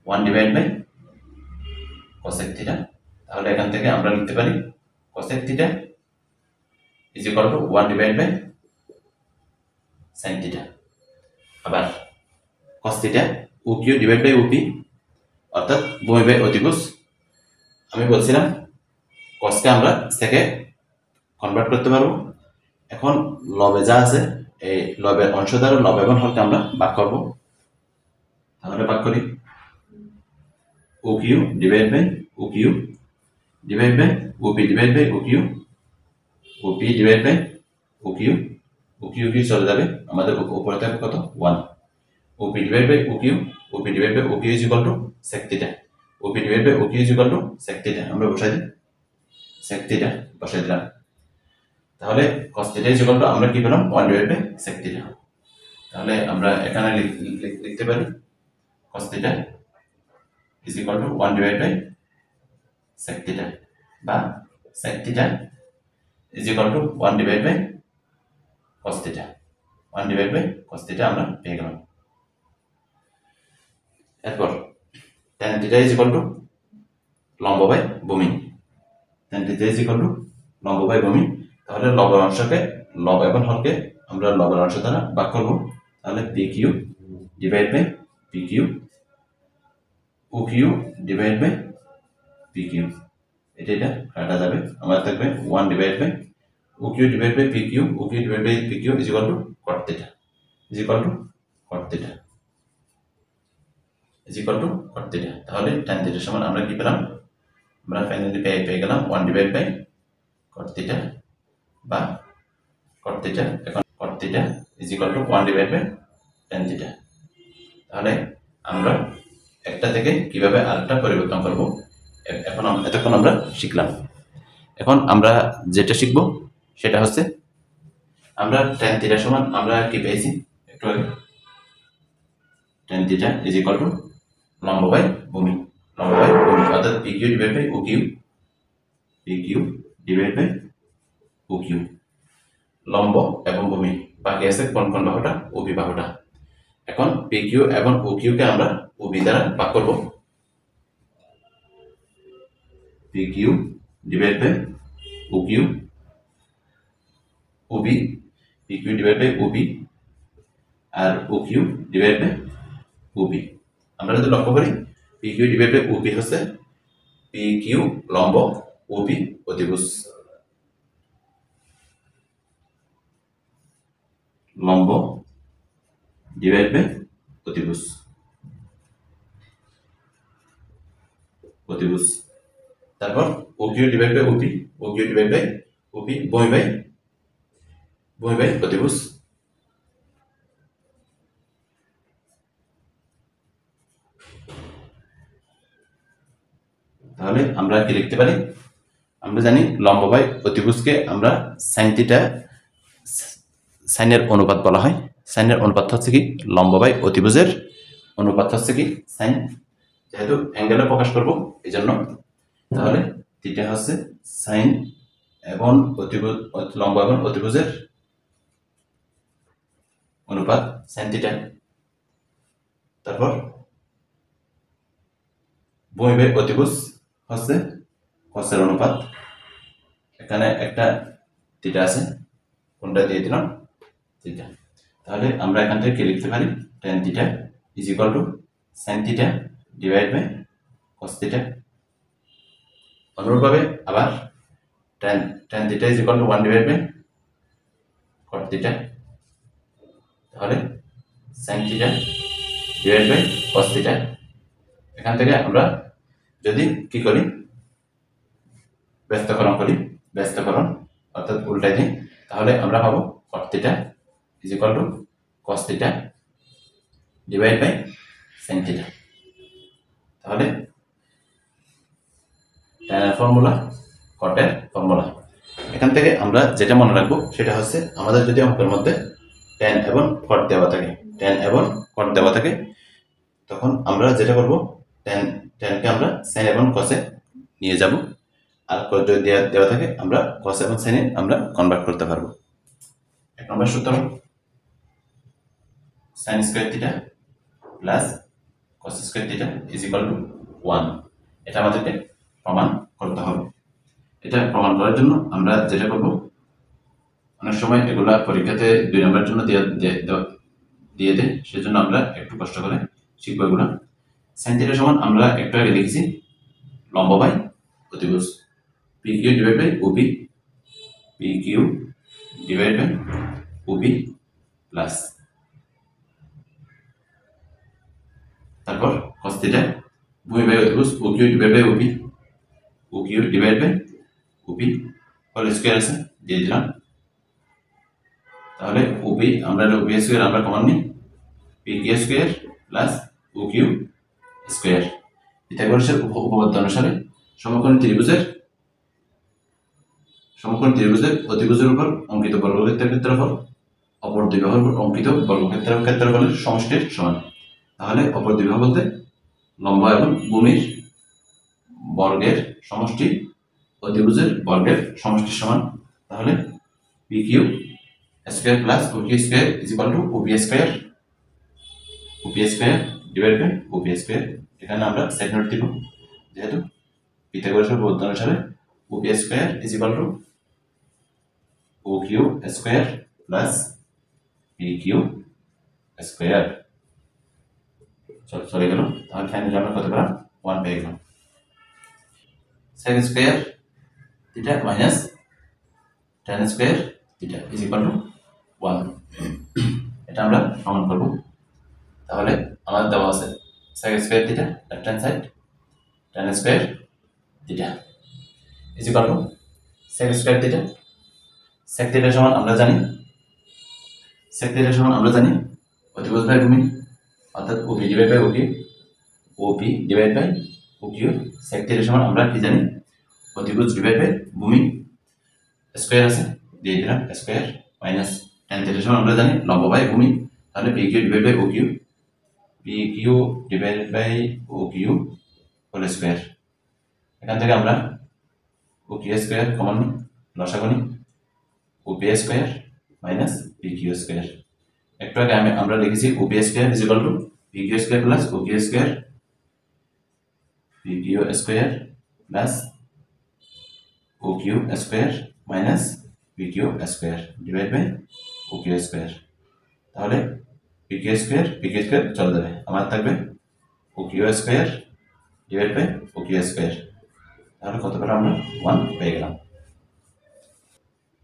1 divide by cosec theta. তাহলে এখান থেকে আমরা লিখতে পারি cosec theta is equal to 1 divide by sin theta. আবার cos theta OQ divide by OP, অর্থাৎ ভূমি বাই অতিভুজ। আমি বলছিলাম cosকে আমরা সেকে কনভার্ট করতে পারবো। এখন লবে যা আছে এই লবের অংশ দ্বারা লব এবং হরকে আমরা ভাগ করব। তাহলে ভাগ করি OQ divide by OQ divide by OP divide by OQ, OP divide by OQ, OQ চলে যাবে, আমাদের উপরে থাকবে কত 1, OP divide by OQ, OP divide by OQ is equal to sec theta, OP divide by OQ is equal to sec theta. আমরা বসাই দিই sec theta, বসাই দিলাম। তাহলে cos theta is equal to আমরা কি পেলাম 1 ডিভাইড বাই sec থিটা। তাহলে আমরা এখানে লিখতে পারি cos theta is equal to 1 divide by sec theta, বা sec theta is equal to 1 divide by cos theta, 1 divide by cos theta আমরা পেয়ে গেলাম। এরপর tan theta is equal to লম্ব বাই ভূমি, tan theta is equal to লম্ব by ভূমি। তাহলে লবের অংশকে লব এবং হরকে আমরা লবের অংশ দ্বারা ভাগ করব। তাহলে PQ divide by PQ, OQ divide by PQ, এটা কাটা যাবে, আমাদের থাকবে 1 divide by OQ divide by PQ, OQ divide by PQ is equal to cot theta, is equal to cot theta, is equal to cot theta. তাহলে tan থিটার সমান আমরা কি পেলাম, আমরা ফাইনালি পেয়ে গেলাম 1 ডিভাইড বাই cot থিটা বা cot থিটা। এখন cot theta is equal to 1 divide by tan theta. তাহলে আমরা একটা থেকে কিভাবে আরেকটা পরিবর্তন করব এতক্ষণ আমরা শিখলাম। এখন আমরা যেটা শিখব সেটা হচ্ছে আমরা tan থিটা সমান আমরা কি পেয়েছি একটু আগে, tan theta is equal to লম্ব বাই ভূমি, লম্ব বাই ভূমি, অর্থাৎ PQ divide by OQ, PQ divide by OQ, লম্ব এবং ভূমি, বাকি আছে কোন কোন বাহুটা, OP বাহুটা। এখন PQ এবং OQ কে আমরা OB দ্বারা ভাগ করব, PQ divide by OQ, OB, PQ divide by OB আর OQ ডিভাইড বাই OB। আমরা যদি লক্ষ্য করি PQ ডিভাইড বাই OB হচ্ছে PQ লম্ব, OB অতিভুজ, লম্ব ডিভাইড বাই অতিভুজ, অতিভুজ। তারপর OQ divide by OP, OQ divide by OP, ভূমি বাই অতিভুজ। তাহলে আমরা কি লিখতে পারি, আমরা জানি লম্ব বাই অতিভুজকে আমরা sin থিটা, সাইনের অনুপাত বলা হয়। সাইনের অনুপাত হচ্ছে কি লম্ব বাই অতিভুজের অনুপাত হচ্ছে কি sin, যেহেতু অ্যাঙ্গেলে প্রকাশ করব এই জন্য। তাহলে থিটা হচ্ছে sin এবং অতিভুজ, লম্ব এবং অতিভুজের অনুপাত sin থিটা। তারপর ভূমি বাই অতিভুজ হচ্ছে cos-এর অনুপাত, এখানে একটা থিটা আছে, কোনটা দিয়ে দিলাম থিটা। তাহলে আমরা এখান থেকে কি লিখতে পারি, tan theta is equal to sin theta divide by cos theta. অনুরূপভাবে আবার tan theta is equal to 1 divide by cot theta. তাহলে sin theta divide by cos theta. এখান থেকে আমরা যদি কি করি, ব্যস্তকরণ অর্থাৎ উল্টাই দিই, তাহলে আমরা পাবো cot theta is equal to cos theta divide by sin theta. তাহলে tan এর ফর্মুলা, cot এর ফর্মুলা। এখান থেকে আমরা যেটা মনে রাখবো সেটা হচ্ছে আমাদের যদি অঙ্কের মধ্যে tan এবং cot দেওয়া থাকে, তখন আমরা যেটা করব ট্যানকে আমরা সাইন এবং কসে নিয়ে যাব, আর যদি দেওয়া থাকে আমরা কস এবং সাইনে আমরা কনভার্ট করতে পারবো। 1 নম্বর সূত্র sine square theta plus cos square theta is equal to 1। এটা আমাদেরকে প্রমাণ করতে হবে। এটা প্রমাণ করার জন্য আমরা যেটা করব, অনেক সময় এগুলা পরীক্ষাতে 2 নম্বরের জন্য দিয়ে দেয়, সেজন্য আমরা একটু কষ্ট করে শিখবো এগুলো। সাইন থিটা সমান আমরা একটু আগে লিখেছি লম্ব বাই অতিভুজ, P Q divide by O P, P Q divide by O P plus তারপর cos থিটা ভূমি বাই অতিভুজ O Q divide by O P, O Q divide by O P whole square আছে দিয়ে দিলাম। তাহলে ওপি আমরা ওপি স্কয়ার আমরা কমন নিই, P Q square plus O Q square. পিথাগোরাসের উপপাদ্য অনুসারে সমকোণী ত্রিভুজের অতিভুজের উপর অঙ্কিত বর্গক্ষেত্রের ক্ষেত্রফল অপর দুই বাহুর উপর অঙ্কিত বর্গক্ষেত্রের ক্ষেত্রফলের সমষ্টির সমান। তাহলে অপর দুই বাহু বলতে লম্ব এবং ভূমির বর্গের সমষ্টি অতিভুজের বর্গের সমষ্টির সমান। তাহলে P Q square plus O Q square is equal to O P square, O P square divide by O P square. এখানে আমরা সেট নোট দিব, যেহেতু পিথাগোরাসের উপপাদ্য অনুসারে O P square is equal to O Q square plus P Q square. চলে গেল। তাহলে ফাইনালি আমরা কত পেলাম? 1 পেয়ে গেলাম। sec square theta minus tan square theta is equal to 1। এটা আমরা সমান করব। তাহলে আমাদের দেওয়া আছে sec square theta left hand side, tan square theta is equal to sec square theta. sec theta সমান আমরা জানি অতিভুজ বাই ভূমি, অর্থাৎ O P divide by O Q, O P divide by O Q. sec theta সমান আমরা কি জানি অতিভুজ ডিভাইড বাই ভূমি, স্কয়ার আছে দিয়ে দিলাম স্কয়ার, মাইনাস tan থিটা সমান আমরা জানি লম্ব বাই ভূমি। তাহলে P Q divide by O Q, P Q divide by O Q whole square. এখান থেকে আমরা ওকিউ স্কয়ার কমন নিই, লসাগু নিই, O P square minus P Q square. একটু আগে আমরা লিখেছি O P square is equal to P Q square plus OQ square, P Q square plus OQ square minus P Q square divide by OQ square. তাহলে P Q square চলে যাবে, আমার থাকবে O Q square divide by OQ square. তাহলে কত পেলাম আমরা? 1 পেয়ে গেলাম।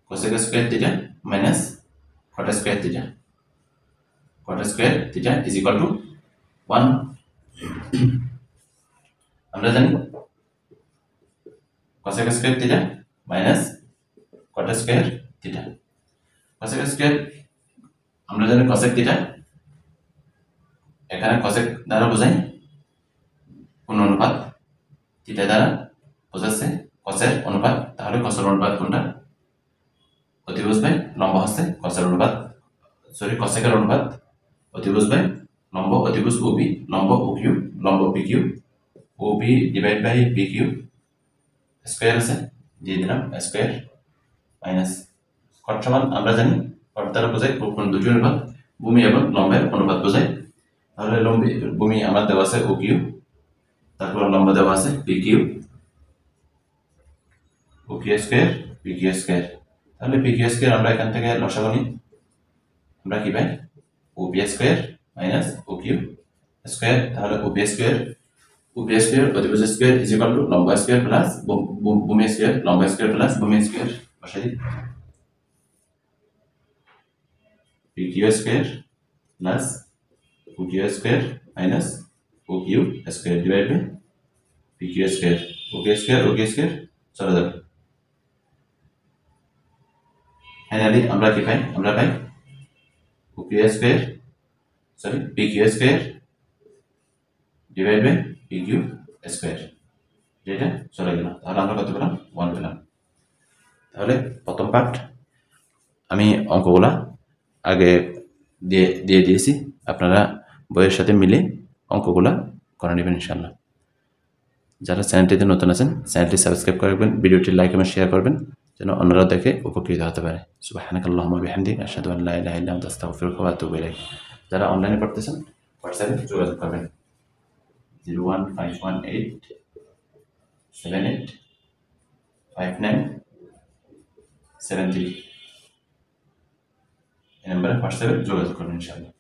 cosec square theta minus cot square theta, cot square theta is equal to 1। আমরা জানি cosec square theta minus cot square theta. cosec square আমরা জানি cosec থিটা, এখানে cosec দ্বারা বোঝাই কোন অনুপাত, থিটা দ্বারা বোঝাচ্ছে cos-এর অনুপাত। তাহলে cos-এর অনুপাত কোনটা? অতিভুজ বাই লম্ব হচ্ছে cos-এর অনুপাত, cosec-এর অনুপাত অতিভুজ বাই লম্ব, অতিভুজ ওপি, লম্ব ওকিউ, লম্ব PQ, OP divide by PQ square আছে দিয়ে দিলাম স্কয়ার, মাইনাস cot সমান আমরা জানি cot দ্বারা বোঝায় কোন দুটি অনুপাত, ভূমি এবং লম্বের অনুপাত বোঝায়। তাহলে ভূমি আমার দেওয়া আছে ওকিউ, তারপর লম্ব দেওয়া আছে PQ, OQ square PQ square. তাহলে পিকিউ স্কয়ার আমরা এখান থেকে লসাগু নিই, আমরা কি পাই? OP square minus OQ square. তাহলে ওপি স্কয়ার অতিভুজ স্কয়ার ইজ ইকুয়াল টু লম্ব স্কয়ার প্লাস ভূমি স্কয়ার, লম্ব স্কয়ার প্লাস ভূমি স্কয়ার বসাই দিই, PQ square plus OQ square minus OQ square divide by PQ square. OQ square চলে যাবে। ফাইনালি আমরা কি পাই? আমরা পাই OQ square PQ square divide by PQ square. এটা চলে গেল। তাহলে আমরা কত পেলাম? 1 পেলাম। তাহলে প্রথম পার্ট আমি অঙ্কগুলা আগে দিয়েছি, আপনারা বইয়ের সাথে মিলে অঙ্কগুলা করে নেবেন ইনশাআল্লাহ। যারা চ্যানেলটিতে নতুন আছেন চ্যানেলটি সাবস্ক্রাইব করবেন, ভিডিওটি লাইক এবং শেয়ার করবেন যেন অন্যরাও দেখে উপকৃত হতে পারে। সুবহানাকাল্লাহুম্মা বিহামদিকা আশহাদু আন লা ইলাহা ইল্লা আনতা আস্তাগফিরুকা ওয়া আতুবু ইলাইক। যারা অনলাইনে পড়তেছেন হোয়াটসঅ্যাপে যোগাযোগ করবেন 01518 78 5973 এই নম্বরে হোয়াটসঅ্যাপে যোগাযোগ করবেন ইনশাআল্লাহ।